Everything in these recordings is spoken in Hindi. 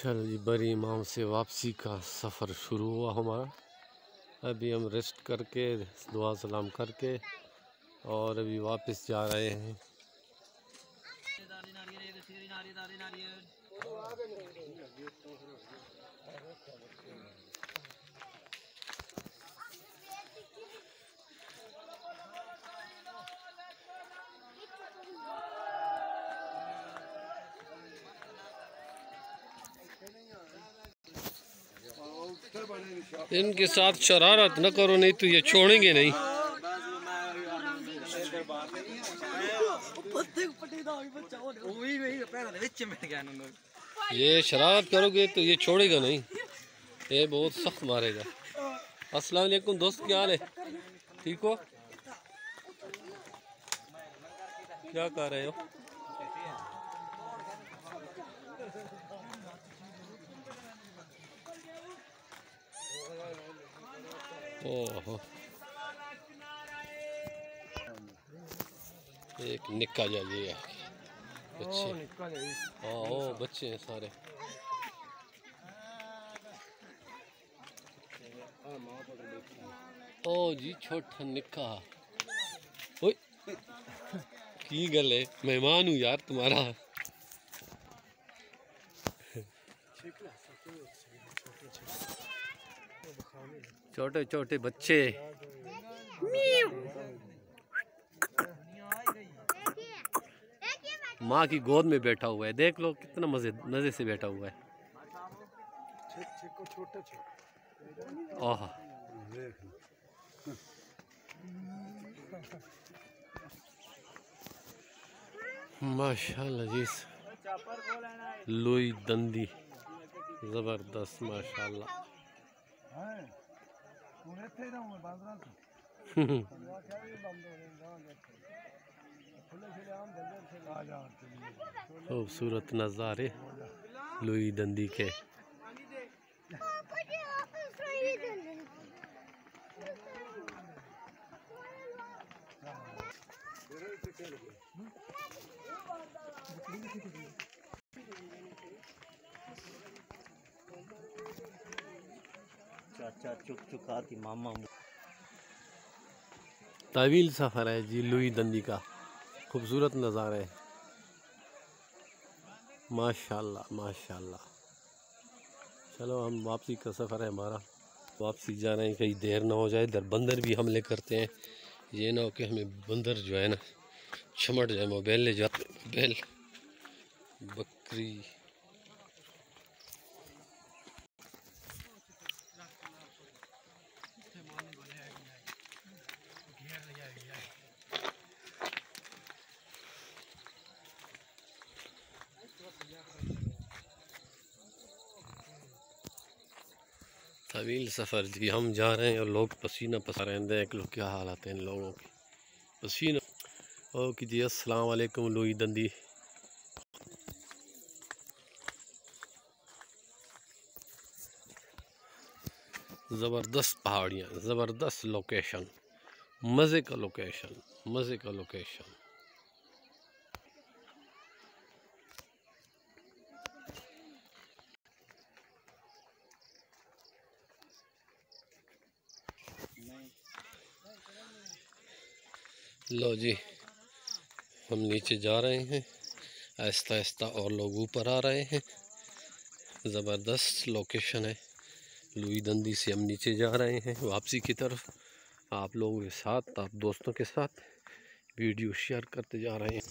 चल जी, बरी इमाम से वापसी का सफ़र शुरू हुआ हमारा। अभी हम रेस्ट करके दुआ सलाम करके और अभी वापस जा रहे हैं। इनके साथ शरारत न करो, नहीं तो ये छोड़ेंगे नहीं। ये शरारत करोगे तो ये छोड़ेगा नहीं, ये बहुत सख्त मारेगा। अस्सलाम वालेकुम दोस्त, क्या हाल है? ठीक हो? क्या कर रहे हो? ओहो, एक निक्का जा जी है बच्चे। हाँ ओ बच्चे हैं सारे। ओ जी छोटा निक्का। ओए की गल है, मेहमान हूँ यार तुम्हारा। छोटे छोटे बच्चे। माँ की गोद में बैठा हुआ है, देख लो कितना मजे से बैठा हुआ है। ओह माशाल्लाह जी, लोई दंदी जबरदस्त माशाल्लाह। खूबसूरत नज़ारे लोई दंदी के। चाचा चुक मामा। तवील सफ़र है जी लोई दंदी का, खूबसूरत नज़ारा है माशाल्लाह माशाल्लाह। चलो हम वापसी का सफ़र है हमारा, वापसी जा रहे हैं, कहीं देर ना हो जाए। इधर बंदर भी हमले करते हैं, ये ना हो कि हमें बंदर जो है ना चमट जाए। मोबाइल ले जाते, मोबाइल बकरी। तवील सफ़र जी, हम जा रहे हैं और लोग पसीना पसा रहे हैं। देख लो क्या हालात हैं इन लोगों की, पसीना। ओके जी, अस्सलाम वालेकुम लोई दंदी। ज़बरदस्त पहाड़ियाँ, ज़बरदस्त लोकेशन, मज़े का लोकेशन, मज़े का लोकेशन। लो जी, हम नीचे जा रहे हैं आहिस्ता आहिस्ता और लोग ऊपर आ रहे हैं। ज़बरदस्त लोकेशन है। लोई दंदी से हम नीचे जा रहे हैं वापसी की तरफ, आप लोगों के साथ, आप दोस्तों के साथ वीडियो शेयर करते जा रहे हैं।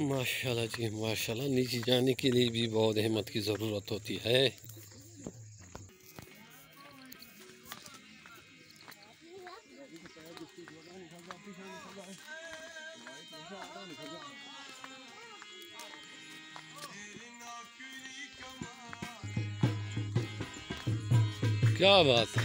माशाल्लाह जी माशाल्लाह। नीचे जाने के लिए भी बहुत हिम्मत की ज़रूरत होती है। क्या बात है।